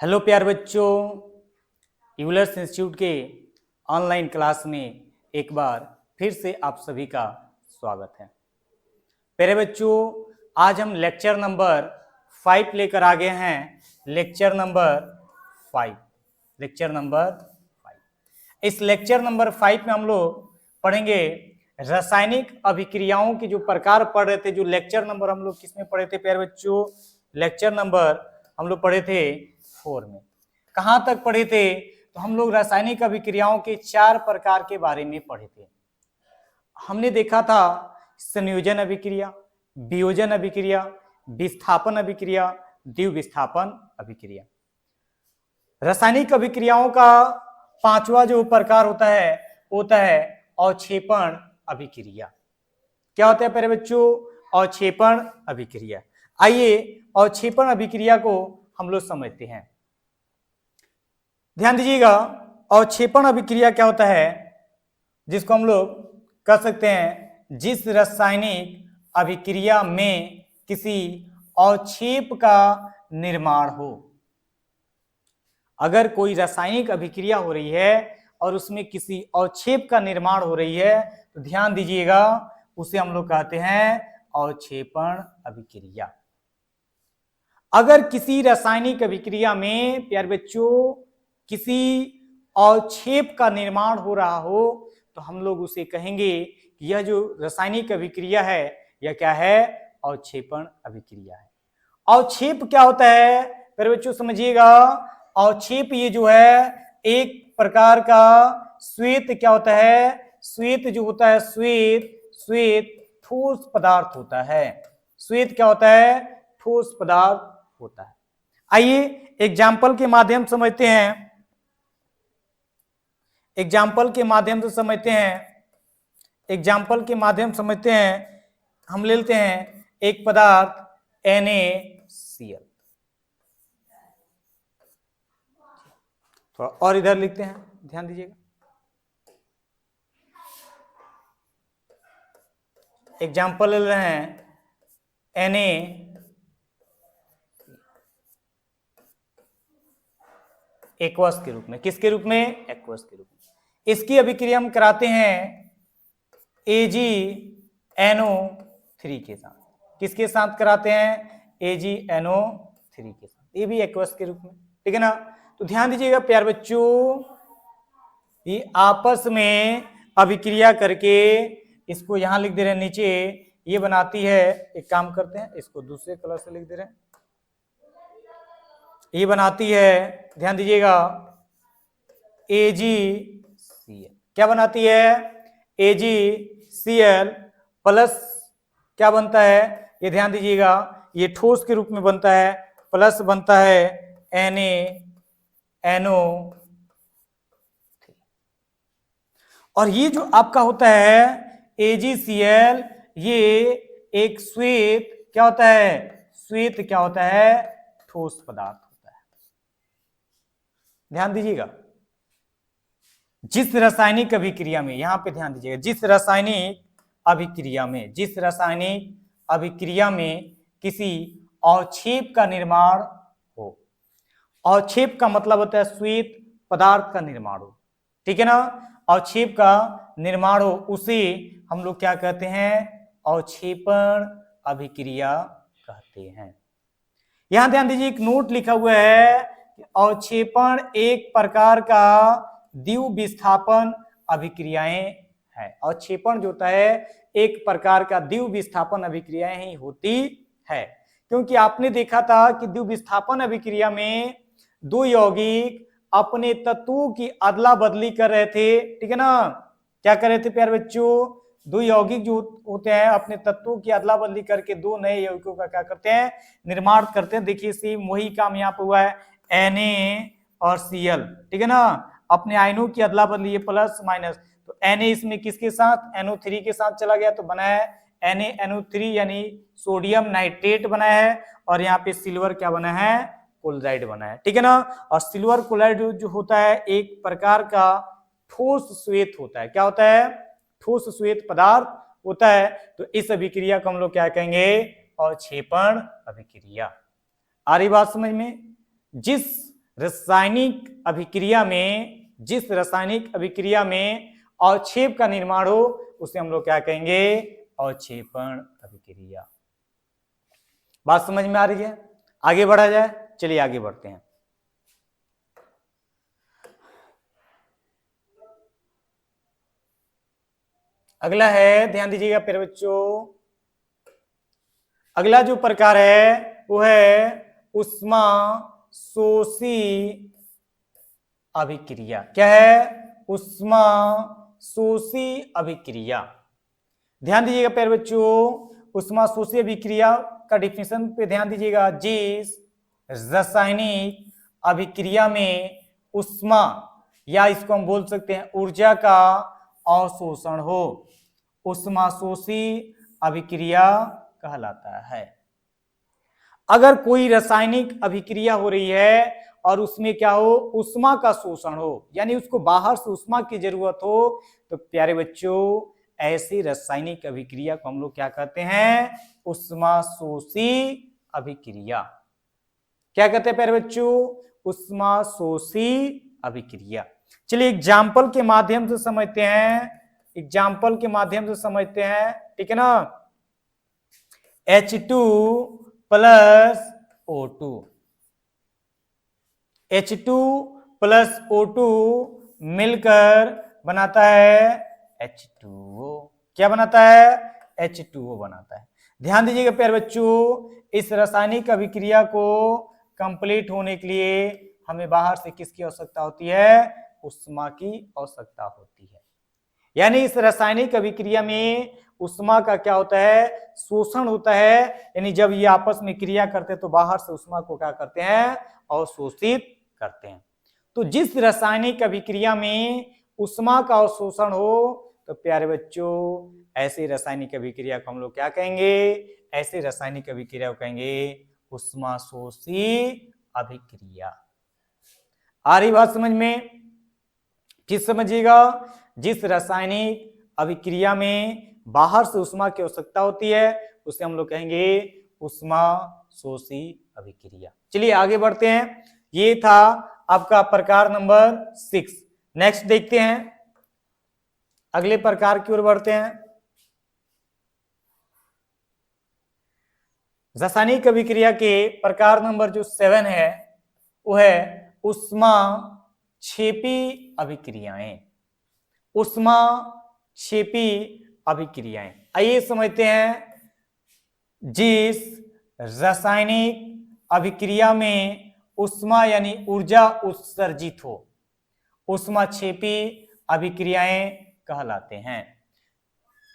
Hello प्यार बच्चों, Euler's institute के ऑनलाइन क्लास में एक बार फिर से आप सभी का स्वागत है। प्यारे बच्चों, आज हम लेक्चर नंबर 5 लेकर आ गए हैं। Lecture number 5। इस लेक्चर नंबर 5 में हम लोग पढ़ेंगे रासायनिक अभिक्रियाओं के जो प्रकार पढ़ रहे थे। जो लेक्चर नंबर हम लोग किसमें पढ़े थे प्यारे बच्चों? लेक्चर नंबर हम लोग पढ़े थे 4 में। कहां तक पढ़े थे? तो हम लोग रासायनिक अभिक्रियाओं के 4 प्रकार के बारे में पढ़े थे। हमने देखा था संयोजन अभिक्रिया, वियोजन अभिक्रिया, विस्थापन अभिक्रिया, द्विविस्थापन अभिक्रिया। रासायनिक अभिक्रियाओं का 5वां जो प्रकार होता है अवक्षेपण अभिक्रिया। क्या होता है प्यारे बच्चों? अवक्षेपण अभिक्रिया। आइए अवक्षेपण अभिक्रिया को हम लोग समझते हैं। ध्यान दीजिएगा, अवक्षेपण अभिक्रिया क्या होता है, जिसको हम लोग कह सकते हैं जिस रासायनिक अभिक्रिया में किसी अवक्षेप का निर्माण हो। अगर कोई रासायनिक अभिक्रिया हो रही है और उसमें किसी अवक्षेप का निर्माण हो रही है तो ध्यान दीजिएगा, उसे हम लोग कहते हैं अवक्षेपण अभिक्रिया। अगर किसी रासायनिक अभिक्रिया में प्यारे बच्चों किसी अवक्षेप का निर्माण हो रहा हो तो हम लोग उसे कहेंगे कि यह जो रासायनिक अभिक्रिया है यह क्या है? अवक्षेपण अभिक्रिया है। अवक्षेप क्या होता है प्यारे बच्चों? समझिएगा, अवक्षेप ये जो है एक प्रकार का श्वेत क्या होता है? श्वेत जो होता है, श्वेत ठोस पदार्थ होता है। श्वेत क्या होता है? ठोस पदार्थ होता है। आइए एग्जाम्पल के माध्यम से समझते हैं। एग्जाम्पल के माध्यम से समझते हैं। हम ले लेते हैं एक पदार्थ NaCl। थोड़ा और इधर लिखते हैं, ध्यान दीजिएगा। एग्जाम्पल ले रहे हैं Na एक्वस के रूप में। किसके रूप में? एक्वस के रूप में। इसकी अभिक्रिया हम कराते हैं AgNO3 के साथ। किसके साथ कराते हैं? AgNO3 के साथ। ये भी एक्वस के रूप में, ठीक है ना। तो ध्यान दीजिएगा प्यार बच्चों, ये आपस में अभिक्रिया करके इसको यहां लिख दे रहे हैं नीचे, ये बनाती है। एक काम करते हैं, इसको दूसरे कलर से लिख दे रहे हैं। ये बनाती है, ध्यान दीजिएगा, AgCl। क्या बनाती है? AgCl प्लस क्या बनता है? ये ध्यान दीजिएगा, ये ठोस के रूप में बनता है, प्लस बनता है NaNO। और ये जो आपका होता है AgCl, ये एक श्वेत क्या होता है? श्वेत क्या होता है? ठोस पदार्थ होता है। ध्यान दीजिएगा, जिस रासायनिक अभिक्रिया में, यहां पे ध्यान दीजिएगा, जिस रासायनिक अभिक्रिया में किसी अवक्षेप का निर्माण हो। अवक्षेप का मतलब होता है श्वेत पदार्थ का निर्माण हो, ठीक है ना। अवक्षेप का निर्माण हो, उसे हम लोग क्या कहते हैं? अवक्षेपण अभिक्रिया कहते हैं। यहां ध्यान दीजिए, एक नोट लिखा हुआ है कि अवक्षेपण एक प्रकार का द्विविस्थापन अभिक्रियाएं है। अवक्षेपण जो होता है एक प्रकार का द्विविस्थापन अभिक्रियाएं ही होती है, क्योंकि आपने देखा था कि द्विविस्थापन अभिक्रिया में दो यौगिक अपने तत्वों की अदला बदली कर रहे थे, ठीक है ना। क्या कर रहे थे प्यारे बच्चों? दो यौगिक जो होते हैं अपने तत्वों की अदला बदली करके दो नए यौगिकों का क्या करते हैं? निर्माण करते हैं। देखिए सेम वही काम यहाँ पे हुआ है, Na और Cl, ठीक है ना। अपने आयनों की अदला बदली, ये प्लस माइनस, तो Na इसमें किसके साथ? NO3 के साथ चला गया तो बना है NaNO3 यानी सोडियम नाइट्रेट बना है। और यहाँ पे सिल्वर क्या बना है? क्लोराइड बना है, ठीक है ना। और सिल्वर क्लोराइड जो होता है एक प्रकार का ठोस श्वेत होता है। क्या होता है? ठोस श्वेत पदार्थ होता है। तो इस अभिक्रिया को हम लोग क्या कहेंगे? अवक्षेपण अभिक्रिया। आ रही बात समझ में? जिस रासायनिक अभिक्रिया में, जिस रासायनिक अभिक्रिया में अवक्षेप का निर्माण हो उसे हम लोग क्या कहेंगे, अवक्षेपण अभिक्रिया। बात समझ में आ रही है? आगे बढ़ा जाए, चलिए आगे बढ़ते हैं। अगला है, ध्यान दीजिएगा प्यारे बच्चों, अगला जो प्रकार है वो है उष्मा शोषी अभिक्रिया। क्या है? उष्मा शोषी अभिक्रिया। ध्यान दीजिएगा प्यारे बच्चों, उष्मा शोषी अभिक्रिया का डिफिनेशन पे ध्यान दीजिएगा। जिस रासायनिक अभिक्रिया में उष्मा या इसको हम बोल सकते हैं ऊर्जा का अवशोषण हो, उष्मा शोषी अभिक्रिया कहलाता है। अगर कोई रासायनिक अभिक्रिया हो रही है और उसमें क्या हो, उष्मा का शोषण हो, यानी उसको बाहर से उष्मा की जरूरत हो, तो प्यारे बच्चों ऐसी रासायनिक अभिक्रिया को हम लोग क्या कहते हैं, उष्मा शोषी अभिक्रिया। क्या कहते हैं प्यारे बच्चों, उष्मा शोषी अभिक्रिया। चलिए एग्जाम्पल के माध्यम से समझते हैं, एग्जाम्पल के माध्यम से समझते हैं, ठीक है ना। H2 plus O2, H2 plus O2 मिलकर बनाता है H2O। क्या बनाता है? H2O बनाता है। ध्यान दीजिएगा प्यारे बच्चों, इस रासायनिक अभिक्रिया को कंप्लीट होने के लिए हमें बाहर से किसकी आवश्यकता होती है? उष्मा की आवश्यकता होती है। यानी इस रासायनिक अभिक्रिया में उष्मा का क्या होता है? शोषण होता है। यानी जब ये आपस में क्रिया करते हैं तो बाहर से उष्मा को क्या करते हैं? अवशोषित करते हैं। तो जिस रासायनिक अभिक्रिया में उष्मा का अवशोषण हो, तो प्यारे बच्चों ऐसी रासायनिक अभिक्रिया को हम लोग क्या कहेंगे? ऐसी रासायनिक अभिक्रिया को कहेंगे उष्मा शोषी अभिक्रिया। आ रही बात समझ में? फिर समझिएगा, जिस रासायनिक अभिक्रिया में बाहर से उष्मा की आवश्यकता होती है उसे हम लोग कहेंगे उष्मा शोषी अभिक्रिया। चलिए आगे बढ़ते हैं। ये था आपका प्रकार नंबर 6। नेक्स्ट देखते हैं, अगले प्रकार की ओर बढ़ते हैं। रासायनिक अभिक्रिया के प्रकार नंबर जो 7 है वो है उष्मा क्षेपी अभिक्रियाएं। उष्मा क्षेपी अभिक्रियाएं, आइए समझते हैं। जिस रासायनिक अभिक्रिया में उष्मा यानी ऊर्जा उत्सर्जित हो, उष्मा क्षेपी अभिक्रियाएं कहलाते हैं।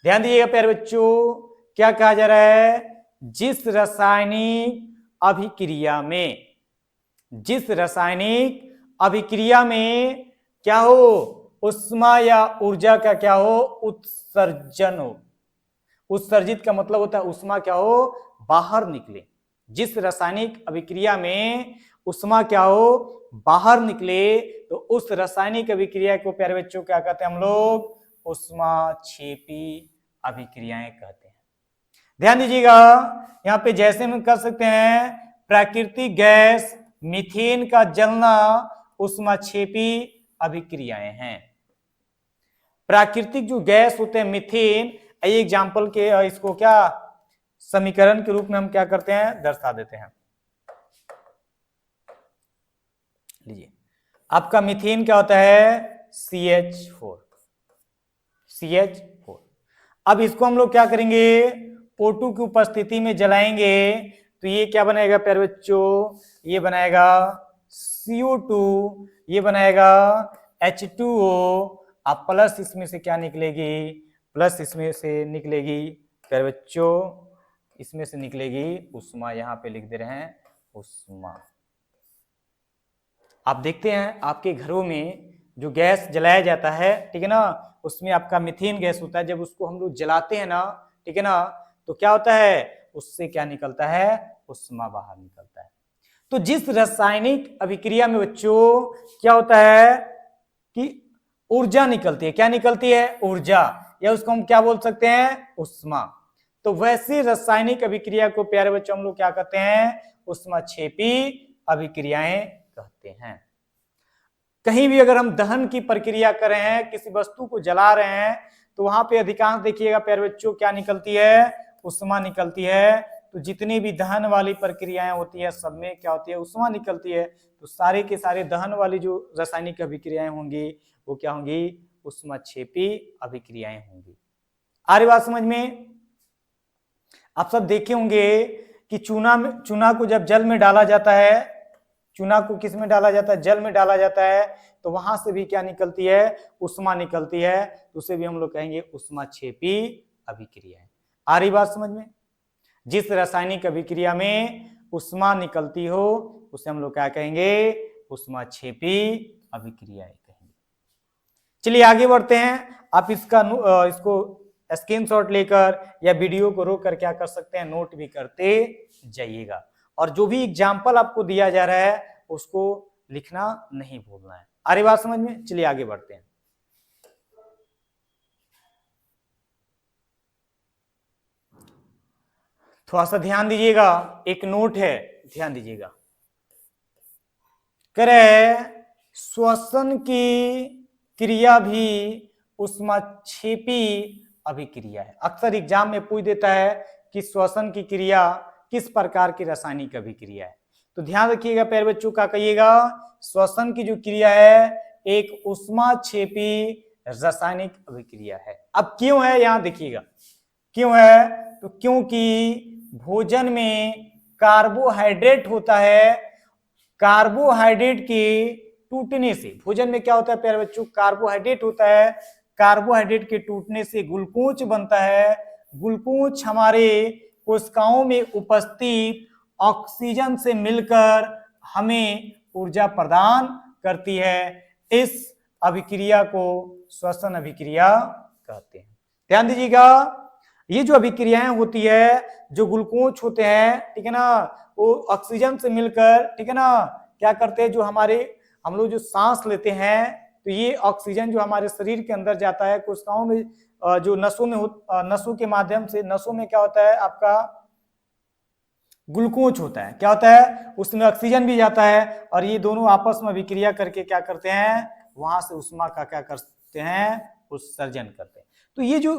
ध्यान दीजिएगा प्यारे बच्चों, क्या कहा जा रहा है? जिस रासायनिक अभिक्रिया में, जिस रासायनिक अभिक्रिया में क्या हो, उष्मा या ऊर्जा का क्या हो, उत्सर्जन हो। उत्सर्जित का मतलब होता है उष्मा क्या हो, बाहर निकले। जिस रासायनिक अभिक्रिया में उष्मा क्या हो, बाहर निकले, तो उस रासायनिक अभिक्रिया को प्यारे बच्चों क्या कहते हैं हम लोग? उष्मा क्षेपी अभिक्रियाएं कहते हैं। ध्यान दीजिएगा, यहाँ पे जैसे हम कर सकते हैं, प्राकृतिक गैस मीथेन का जलना उष्मा क्षेपी अभिक्रियाएं हैं। प्राकृतिक जो गैस होते हैं मीथेन, एग्जाम्पल के इसको क्या समीकरण के रूप में हम क्या करते हैं? दर्शा देते हैं। लीजिए, आपका मीथेन क्या होता है? CH4। CH4। अब इसको हम लोग क्या करेंगे? O2 की उपस्थिति में जलाएंगे तो ये क्या बनाएगा प्यारे बच्चों? ये बनाएगा CO2, ये बनाएगा H2O। अब प्लस इसमें से क्या निकलेगी? प्लस इसमें से निकलेगी प्यारे बच्चों, इसमें से निकलेगी उष्मा। यहां पे लिख दे रहे हैं उष्मा। आप देखते हैं आपके घरों में जो गैस जलाया जाता है, ठीक है ना, उसमें आपका मीथेन गैस होता है। जब उसको हम लोग जलाते हैं ना, ठीक है ना, तो क्या होता है? उससे क्या निकलता है? उष्मा बाहर निकलता है। तो जिस रासायनिक अभिक्रिया में बच्चों क्या होता है कि ऊर्जा निकलती है। क्या निकलती है? ऊर्जा, या उसको हम क्या बोल सकते हैं? उष्मा। तो वैसे रासायनिक अभिक्रिया को प्यारे बच्चों हम लोग क्या कहते हैं? उष्मा क्षेपी अभिक्रियाएं कहते हैं। कहीं भी अगर हम दहन की प्रक्रिया कर रहे हैं, किसी वस्तु को जला रहे हैं, तो वहां पे अधिकांश देखिएगा प्यारे बच्चों क्या निकलती है, उष्मा निकलती है। तो जितनी भी दहन वाली प्रक्रियाएं होती है सब में क्या होती है, उष्मा निकलती है। तो सारे के सारे दहन वाली जो रासायनिक अभिक्रियाएं होंगी वो क्या होंगी, उष्माक्षेपी अभिक्रियाएं होंगी। आ रही बात समझ में? आप सब देखे होंगे कि चूना को जब जल में डाला जाता है, चूना को किस में डाला जाता है, जल में डाला जाता है, तो वहां से भी क्या निकलती है, उष्मा निकलती है। तो उसे भी हम लोग कहेंगे उष्माक्षेपी अभिक्रिया। आ रही बात समझ में? जिस रासायनिक अभिक्रिया में उष्मा निकलती हो उसे हम लोग क्या कहेंगे, उष्माक्षेपी अभिक्रिया कहेंगे। चलिए आगे बढ़ते हैं। आप इसको स्क्रीनशॉट लेकर या वीडियो को रोक कर क्या कर सकते हैं, नोट भी करते जाइएगा। और जो भी एग्जाम्पल आपको दिया जा रहा है उसको लिखना नहीं भूलना है। आ रही बात समझ में? चलिए आगे बढ़ते हैं। थोड़ा सा ध्यान दीजिएगा, एक नोट है, ध्यान दीजिएगा। करे श्वसन की क्रिया भी उष्माक्षेपी अभिक्रिया है। अक्सर एग्जाम में पूछ देता है कि श्वसन की क्रिया किस प्रकार की रासायनिक अभिक्रिया है। तो ध्यान रखिएगा प्यारे बच्चों, का कहिएगा श्वसन की जो क्रिया है एक उष्माक्षेपी रासायनिक अभिक्रिया है। अब क्यों है, यहां देखिएगा क्यों है। तो क्योंकि भोजन में कार्बोहाइड्रेट होता है, कार्बोहाइड्रेट के टूटने से, भोजन में क्या होता है प्यारे बच्चों, कार्बोहाइड्रेट होता है, कार्बोहाइड्रेट के टूटने से ग्लूकोज बनता है। ग्लूकोज हमारे कोशिकाओं में उपस्थित ऑक्सीजन से मिलकर हमें ऊर्जा प्रदान करती है। इस अभिक्रिया को श्वसन अभिक्रिया कहते हैं। ध्यान दीजिएगा, ये जो अभिक्रियाएं होती है, जो ग्लूकोज होते हैं, ठीक है ना, वो ऑक्सीजन से मिलकर, ठीक है ना, क्या करते हैं, जो हम लोग जो सांस लेते हैं, तो ये ऑक्सीजन जो हमारे शरीर के अंदर जाता है, कोशिकाओं में जो नसों के माध्यम से, नसों में क्या होता है आपका ग्लूकोज होता है, क्या होता है, उसमें ऑक्सीजन भी जाता है, और ये दोनों आपस में अभिक्रिया करके क्या करते हैं, वहां से उष्मा का क्या करते हैं, उत्सर्जन करते हैं। तो ये जो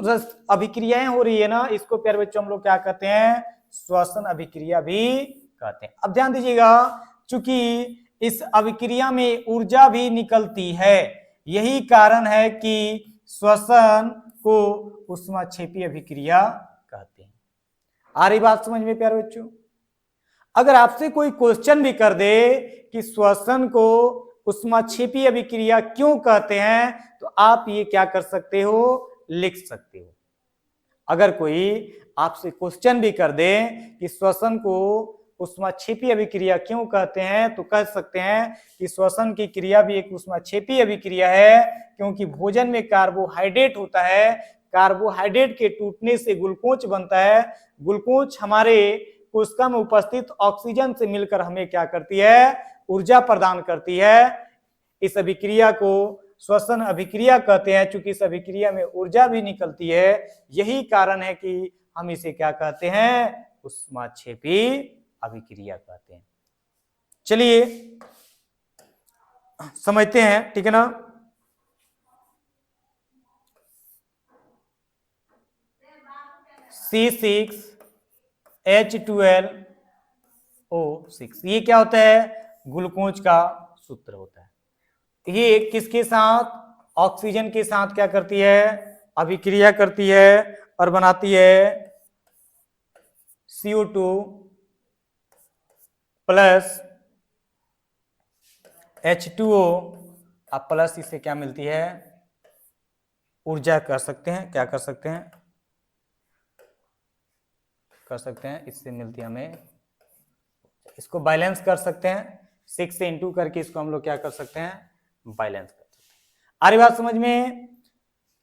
अभिक्रियाएं हो रही है ना, इसको प्यारे बच्चों हम लोग क्या कहते हैं, श्वसन अभिक्रिया भी कहते हैं। अब ध्यान दीजिएगा, चूंकि इस अभिक्रिया में ऊर्जा भी निकलती है, यही कारण है कि श्वसन को उष्माक्षेपी अभिक्रिया कहते हैं। आ रही बात समझ में प्यारे बच्चों? अगर आपसे कोई क्वेश्चन भी कर दे कि श्वसन को उष्माक्षेपी अभिक्रिया क्यों कहते हैं, तो आप ये क्या कर सकते हो, लिख सकते हो। अगर कोई आपसे क्वेश्चन भी कर दे कि श्वसन को उष्माक्षेपी अभिक्रिया क्यों कहते हैं, तो कह सकते हैं कि श्वसन की क्रिया भी एक उष्माक्षेपी अभिक्रिया है, क्योंकि भोजन में कार्बोहाइड्रेट होता है, कार्बोहाइड्रेट के टूटने से ग्लूकोज बनता है, ग्लूकोज हमारे कोशिका में उपस्थित ऑक्सीजन से मिलकर हमें क्या करती है, ऊर्जा प्रदान करती है। इस अभिक्रिया को श्वसन अभिक्रिया कहते हैं, चूंकि इस अभिक्रिया में ऊर्जा भी निकलती है, यही कारण है कि हम इसे क्या कहते हैं, उष्माक्षेपी अभिक्रिया कहते हैं। चलिए समझते हैं, ठीक है ना। C6H12O6 ये क्या होता है, ग्लूकोज का सूत्र होता है। ये किसके साथ, ऑक्सीजन के साथ क्या करती है, अभिक्रिया करती है और बनाती है CO2 प्लस H2O। अब प्लस इससे क्या मिलती है, ऊर्जा कर सकते हैं, क्या कर सकते हैं, इससे मिलती है हमें, इसको बैलेंस कर सकते हैं, 6 से इंटू करके इसको हम लोग क्या कर सकते हैं, बैलेंस कर सकते हैं। आ रही बात समझ में?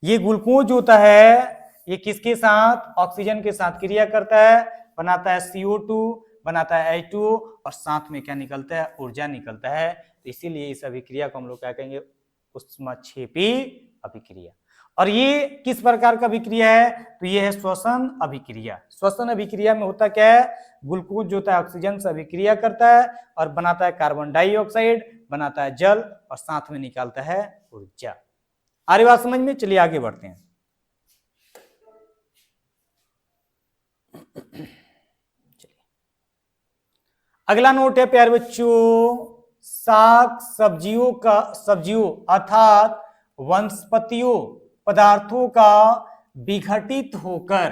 ये ग्लूकोज होता है, ये किसके साथ, ऑक्सीजन के साथ क्रिया करता है, बनाता है CO2, बनाता है H2O, और साथ में क्या निकलता है, ऊर्जा निकलता है। तो इसीलिए इस अभिक्रिया को हम लोग क्या कहेंगे, उष्माक्षेपी अभिक्रिया। और ये किस प्रकार का अभिक्रिया है? तो ये है श्वसन अभिक्रिया। श्वसन अभिक्रिया में होता क्या है? ग्लूकोज जो होता है ऑक्सीजन से अभिक्रिया करता है और बनाता है कार्बन डाइऑक्साइड, बनाता है जल और साथ में निकालता है ऊर्जा। आ रही बात समझ में? चलिए आगे बढ़ते हैं। अगला नोट है प्यारे बच्चों, साग सब्जियों अर्थात वनस्पतियों पदार्थों का विघटित होकर,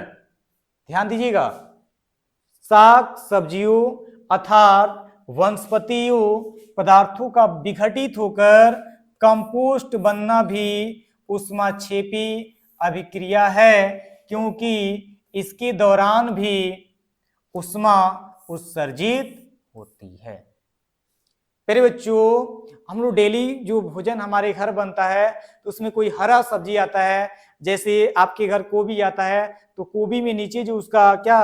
ध्यान दीजिएगा, साग सब्जियों अर्थात वनस्पतियों पदार्थों का विघटित होकर कंपोस्ट बनना भी ऊष्माक्षेपी अभिक्रिया है, क्योंकि इसके दौरान भी ऊष्मा उत्सर्जित होती है। मेरे बच्चों, हम लोग डेली जो भोजन हमारे घर बनता है तो उसमें कोई हरा सब्जी आता है, जैसे आपके घर गोभी आता है तो गोभी में नीचे जो उसका क्या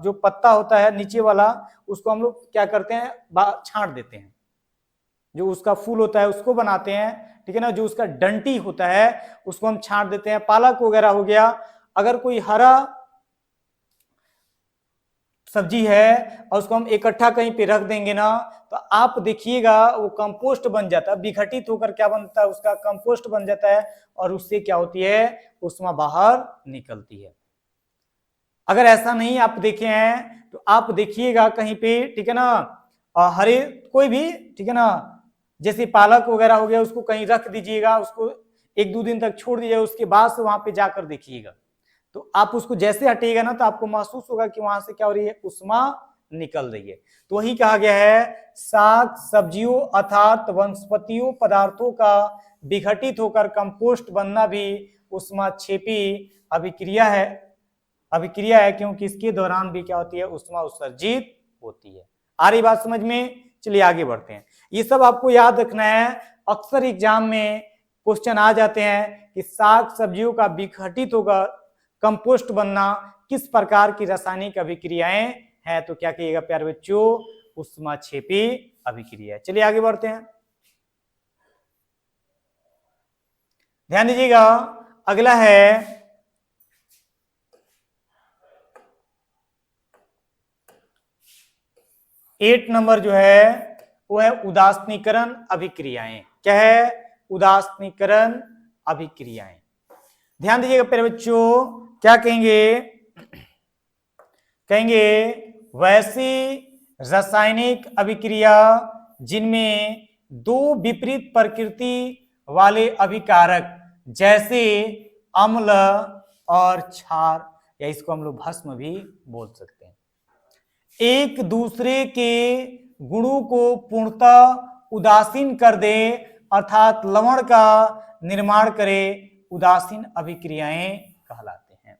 जो पत्ता होता है नीचे वाला, उसको हम लोग क्या करते हैं, छांट देते हैं। जो उसका फूल होता है उसको बनाते हैं, ठीक है ना। जो उसका डंटी होता है उसको हम छांट देते हैं। पालक वगैरह हो गया, अगर कोई हरा सब्जी है और उसको हम इकट्ठा कहीं पे रख देंगे ना, तो आप देखिएगा वो कंपोस्ट बन जाता है, विघटित होकर क्या बनता है, उसका कंपोस्ट बन जाता है और उससे क्या होती है, ऊष्मा बाहर निकलती है। अगर ऐसा नहीं आप देखे हैं तो आप देखिएगा कहीं पे, ठीक है ना, हरे कोई भी, ठीक है ना, जैसे पालक वगैरह हो गया, उसको कहीं रख दीजिएगा, उसको 1-2 दिन तक छोड़ दीजिएगा, उसके बाद से वहां पे जाकर देखिएगा तो आप उसको जैसे हटेगा ना तो आपको महसूस होगा कि वहां से क्या हो रही है, ऊष्मा निकल रही है। तो वही कहा गया है, साग सब्जियों अर्थात वनस्पतियों पदार्थों का विघटित होकर कंपोस्ट बनना भी ऊष्माक्षेपी अभिक्रिया है, क्योंकि इसके दौरान भी क्या होती है, ऊष्मा उत्सर्जित होती है। आ रही बात समझ में? चलिए आगे बढ़ते हैं। ये सब आपको याद रखना है, अक्सर एग्जाम में क्वेश्चन आ जाते हैं कि साग सब्जियों का विघटित होकर कंपोस्ट बनना किस प्रकार की रासायनिक अभिक्रियाएं हैं, तो क्या कहिएगा प्यारे बच्चों, ऊष्माक्षेपी अभिक्रिया। चलिए आगे बढ़ते हैं, ध्यान दीजिएगा। अगला है 8 नंबर जो है वो है उदासीनीकरण अभिक्रियाएं। क्या है? उदासीनीकरण अभिक्रियाएं। ध्यान दीजिएगा प्यारे बच्चों, क्या कहेंगे वैसी रासायनिक अभिक्रिया जिनमें 2 विपरीत प्रकृति वाले अभिकारक जैसे अम्ल और क्षार, या इसको हम लोग भस्म भी बोल सकते हैं, एक दूसरे के गुणों को पूर्णतः उदासीन कर दे अर्थात लवण का निर्माण करे, उदासीन अभिक्रियाएं कहलाते हैं।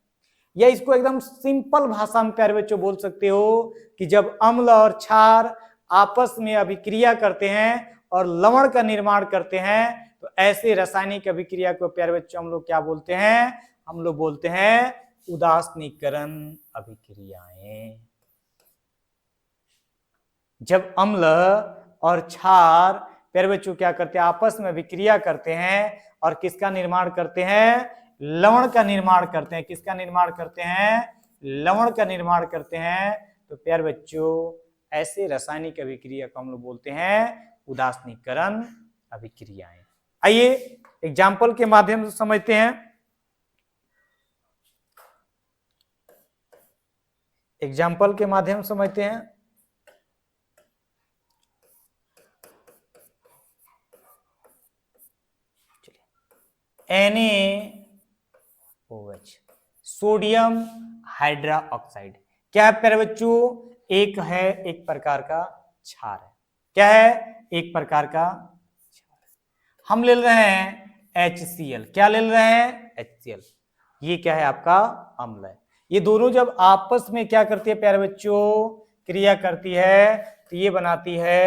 या इसको एकदम सिंपल भाषा में प्यारे बच्चों बोल सकते हो कि जब अम्ल और क्षार आपस में अभिक्रिया करते हैं और लवण का निर्माण करते हैं तो ऐसे रासायनिक अभिक्रिया को प्यारे बच्चों हम लोग क्या बोलते हैं, हम लोग बोलते हैं उदासीनीकरण अभिक्रियाएं। जब अम्ल और क्षार प्यारे बच्चों क्या करते हैं, आपस में अभिक्रिया करते हैं और किसका निर्माण करते हैं, लवण का निर्माण करते हैं। किसका निर्माण करते हैं, लवण का निर्माण करते हैं। तो प्यारे बच्चों ऐसे रासायनिक अभिक्रिया को हम लोग बोलते हैं उदासीनीकरण अभिक्रियाएं। आइए एग्जाम्पल के माध्यम से समझते हैं। एग्जाम्पल के माध्यम से समझते हैं। NaOH सोडियम हाइड्रोक्साइड क्या है प्यारे बच्चों, एक प्रकार का क्षार है। क्या है, एक प्रकार का क्षार। हम ले रहे हैं HCl। क्या ले रहे हैं, HCl। ये क्या है, आपका अम्ल है। ये दोनों जब आपस में क्या करती है प्यारे बच्चों, क्रिया करती है तो ये बनाती है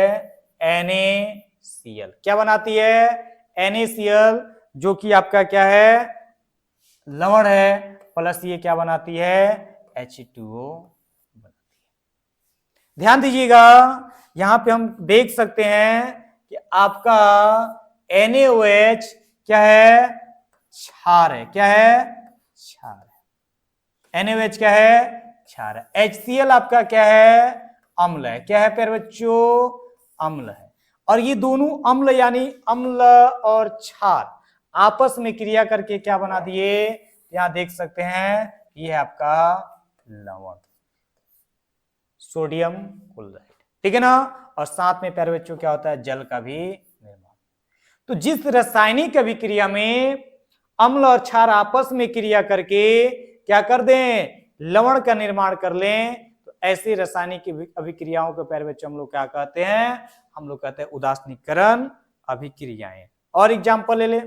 NaCl। क्या बनाती है, NaCl, जो कि आपका क्या है, लवण है, प्लस ये क्या बनाती है, H2O बनाती है। ध्यान दीजिएगा, यहां पे हम देख सकते हैं कि आपका NaOH क्या है, क्षार है। क्या है? क्षार है। NaOH क्या है? क्षार है। HCl आपका क्या है? अम्ल है। क्या है प्यारे बच्चों? अम्ल है। और ये दोनों अम्ल यानी अम्ल और क्षार आपस में क्रिया करके क्या बना दिए? यहां देख सकते हैं, ये है आपका लवण, सोडियम क्लोराइड, ठीक है ना। और साथ में प्यारे बच्चों क्या होता है? जल का भी निर्माण। तो जिस रासायनिक अभिक्रिया में अम्ल और क्षार आपस में क्रिया करके क्या कर दें? लवण का निर्माण कर लें, तो ऐसी रासायनिक अभिक्रियाओं को प्यारे बच्चों हम लोग क्या कहते हैं? हम लोग कहते हैं उदासीनीकरण अभिक्रियाएं। और एग्जाम्पल ले ले,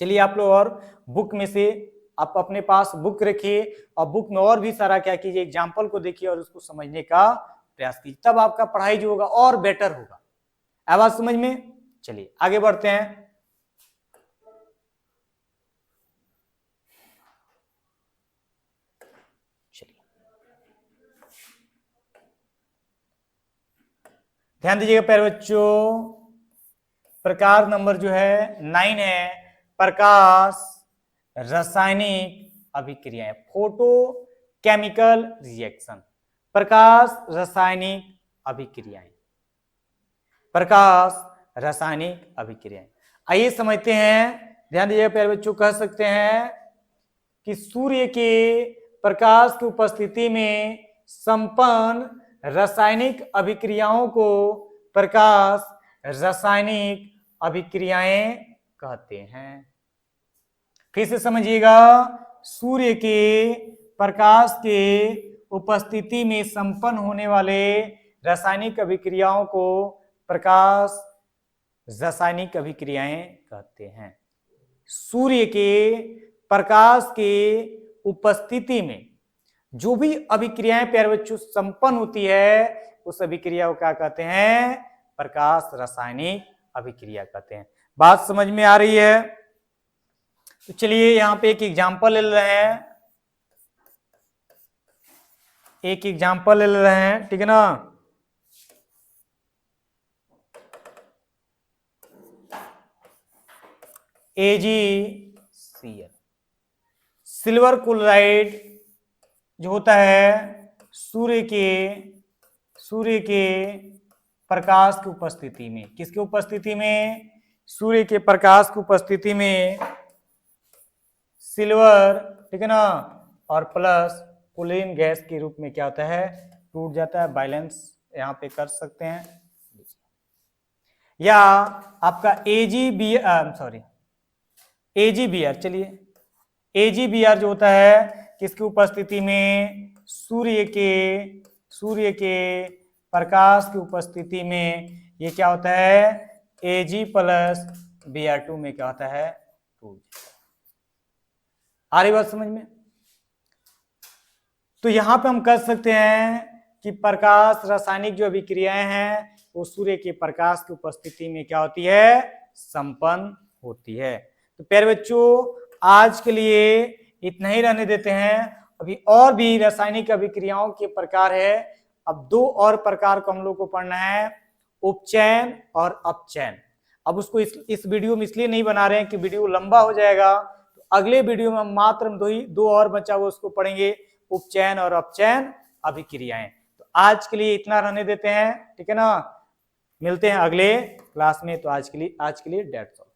चलिए आप लोग और बुक में से आप अपने पास बुक रखिए और बुक में और भी सारा क्या कीजिए, एग्जाम्पल को देखिए और उसको समझने का प्रयास कीजिए, तब आपका पढ़ाई जो होगा और बेटर होगा। आवाज समझ में? चलिए आगे बढ़ते हैं। चलिए ध्यान दीजिएगा प्यारे बच्चों, प्रकार नंबर जो है 9 है प्रकाश रासायनिक अभिक्रियाएं, फोटो केमिकल रिएक्शन। प्रकाश रासायनिक अभिक्रियाएं, प्रकाश रासायनिक अभिक्रियाएं। आइए समझते हैं। ध्यान दीजिएगा प्यारे बच्चों, कह सकते हैं कि सूर्य के प्रकाश की उपस्थिति में संपन्न रासायनिक अभिक्रियाओं को प्रकाश रासायनिक अभिक्रियाएं कहते हैं। फिर से समझिएगा, सूर्य के प्रकाश के उपस्थिति में संपन्न होने वाले रासायनिक अभिक्रियाओं को प्रकाश रासायनिक अभिक्रियाएं कहते हैं। सूर्य के प्रकाश के उपस्थिति में जो भी अभिक्रियाएं प्यारे बच्चों संपन्न होती है, उस अभिक्रिया को क्या कहते हैं? प्रकाश रासायनिक अभिक्रिया कहते हैं। बात समझ में आ रही है? तो चलिए यहां पे एक एग्जांपल ले रहे हैं, एक एग्जांपल ले रहे हैं, ठीक है ना। AgCl, सिल्वर क्लोराइड जो होता है सूर्य के प्रकाश की उपस्थिति में, किसकी उपस्थिति में? सूर्य के प्रकाश की उपस्थिति में सिल्वर, ठीक है ना, और प्लस क्लोरीन गैस के रूप में क्या होता है? टूट जाता है। बैलेंस यहां पे कर सकते हैं। या आपका AgBr, चलिए AgBr जो होता है किसकी उपस्थिति में? सूर्य के प्रकाश की उपस्थिति में ये क्या होता है? Ag प्लस Br2 में क्या होता है? टूट जाता है। आ रही बात समझ में? तो यहां पे हम कह सकते हैं कि प्रकाश रासायनिक जो अभिक्रियाएं हैं वो सूर्य के प्रकाश की उपस्थिति में क्या होती है? संपन्न होती है। तो प्यारे बच्चों आज के लिए इतना ही रहने देते हैं। अभी और भी रासायनिक अभिक्रियाओं के प्रकार है। अब दो और प्रकार को हम लोग को पढ़ना है, उपचयन और अपचयन। अब उसको इस वीडियो में इसलिए नहीं बना रहे हैं कि वीडियो लंबा हो जाएगा, तो अगले वीडियो में हम मात्र दो और बचा हुआ उसको पढ़ेंगे, उपचयन और अपचयन अभिक्रियाएं। तो आज के लिए इतना रहने देते हैं, ठीक है ना। मिलते हैं अगले क्लास में। तो आज के लिए डेट्स ऑल।